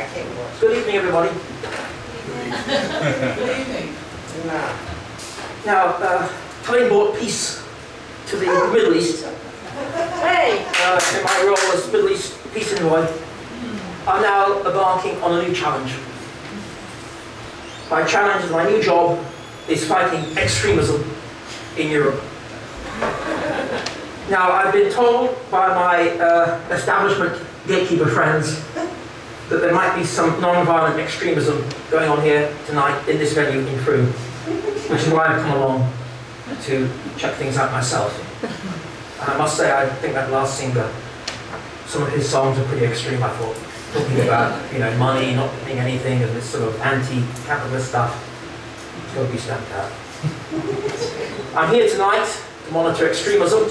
Good evening, everybody. Good evening. Now, having brought peace to the Middle East, in my role as Middle East peace envoy, I'm now embarking on a new challenge. My challenge, my new job, is fighting extremism in Europe. Now, I've been told by my establishment gatekeeper friends that there might be some non-violent extremism going on here tonight in this venue in Frome, which is why I've come along to check things out myself. And I must say, I think that last singer, some of his songs are pretty extreme, I thought. Talking about, money, not being anything, and this sort of anti-capitalist stuff. It's got to be stamped out. I'm here tonight to monitor extremism,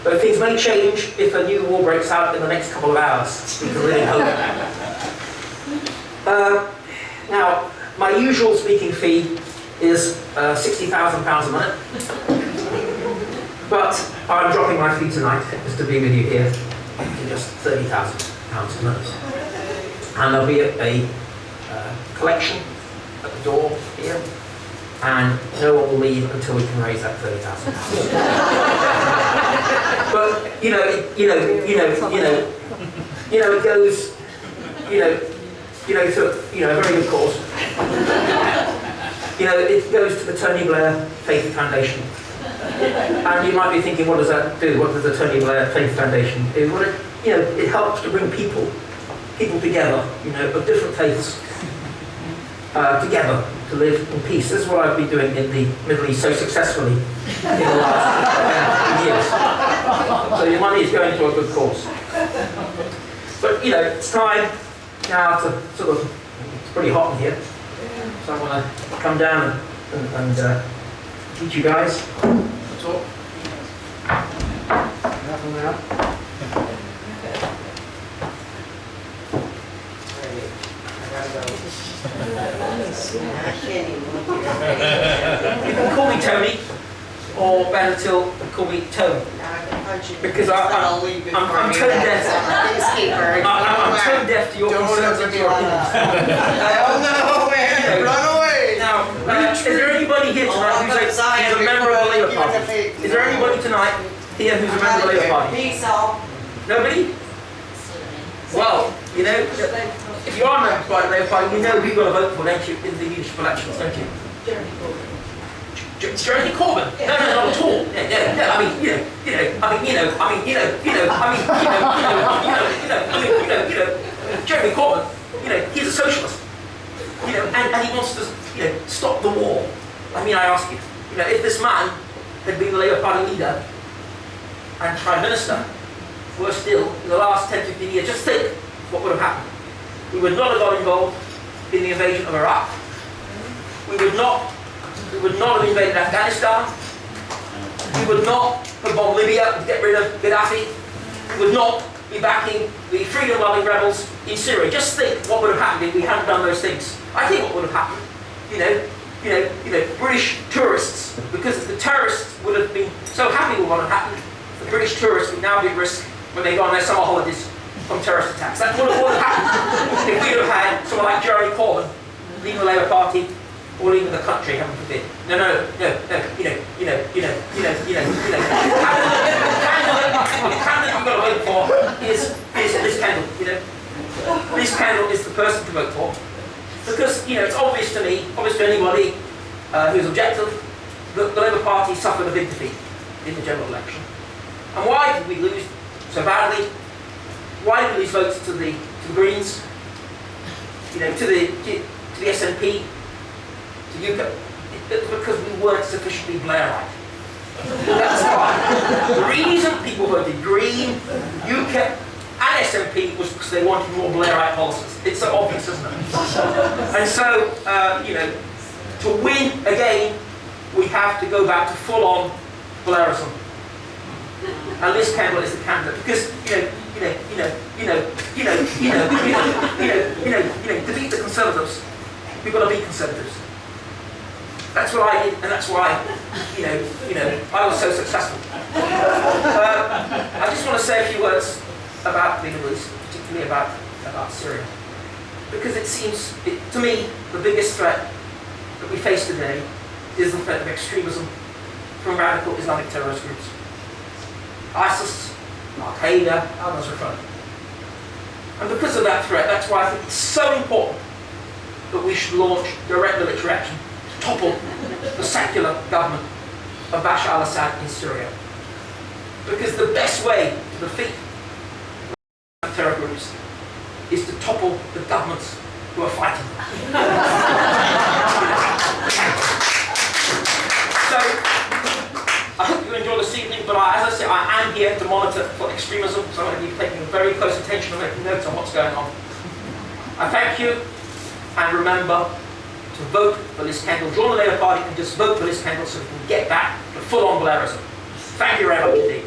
but things may change if a new war breaks out in the next couple of hours. We can really hope. Now, my usual speaking fee is £60,000 a minute, but I'm dropping my fee tonight just to be with you here to just £30,000 a minute. And there'll be a collection at the door here, and no one will leave until we can raise that £30,000. But it goes, to a very good cause. It goes to the Tony Blair Faith Foundation. And you might be thinking, what does that do? What does the Tony Blair Faith Foundation do? Well, it helps to bring people together, of different faiths, together to live in peace. This is what I've been doing in the Middle East so successfully in the last years. So your money is going to a good cause. But it's time now to it's pretty hot in here, so I want to come down and teach you guys to talk. Nothing now. You can call me Tony, or better still, call me Tone. Because I'm tone deaf. I'm tone deaf to your concerns and your opinions. Oh no, man! Run away! Now, is there anybody here tonight who's a member of the Labour Party? Is there anybody tonight here who's a member of the Labour Party? Nobody? Well, if you are a member of the Labour Party, you know who you've got to vote for, don't you, in the leadership elections, don't you? Jeremy Corbyn? No, not at all. Jeremy Corbyn, he's a socialist, and he wants to, stop the war. I ask you, if this man had been the Labour Party leader and Prime Minister, worse still, in the last 10, 15 years, just think what would have happened. We would not have got involved in the invasion of Iraq. We would not have invaded Afghanistan. We would not have bombed Libya to get rid of Gaddafi. We would not be backing the freedom-loving rebels in Syria. Just think what would have happened if we hadn't done those things. I think what would have happened, British tourists, because the terrorists would have been so happy with what had happened, the British tourists would now be at risk when they go on their summer holidays from terrorist attacks. That's what would have happened if we'd have had someone like Jeremy Corbyn leading the Labour Party, or leaving the country, heaven forbid. No, the candidate you've got to vote for is this candidate, This candidate is the person to vote for. Because, it's obvious to me, obvious to anybody who's objective, that the Labour Party suffered a big defeat in the general election. And why did we lose so badly? Why did we lose votes to the Greens, to the SNP, to UKIP? It's because we weren't sufficiently Blairite. That's why. The reason people voted Green, UKIP, and SNP was because they wanted more Blairite policies. It's so obvious, isn't it? And so, to win again, we have to go back to full-on Blairism. And this candidate is the candidate because to beat the Conservatives, we've got to beat Conservatives. That's what I did, and that's why I was so successful. I just want to say a few words about the Middle East, particularly about Syria. Because it seems, to me, the biggest threat that we face today is the threat of extremism from radical Islamic terrorist groups. ISIS, Al-Qaeda, others are front. And because of that threat, that's why I think it's so important that we should launch direct military action to topple the secular government of Bashar al-Assad in Syria. Because the best way to defeat terror groups is to topple the governments who are fighting them. So, I hope you enjoy this evening, but as I said, I am here to monitor for extremism, so I'm going to be taking very close attention and making notes on what's going on. I thank you, and remember to vote for Liz Kendall. Join the Labour Party and just vote for Liz Kendall so we can get back to full-on Blairism. Thank you very much indeed.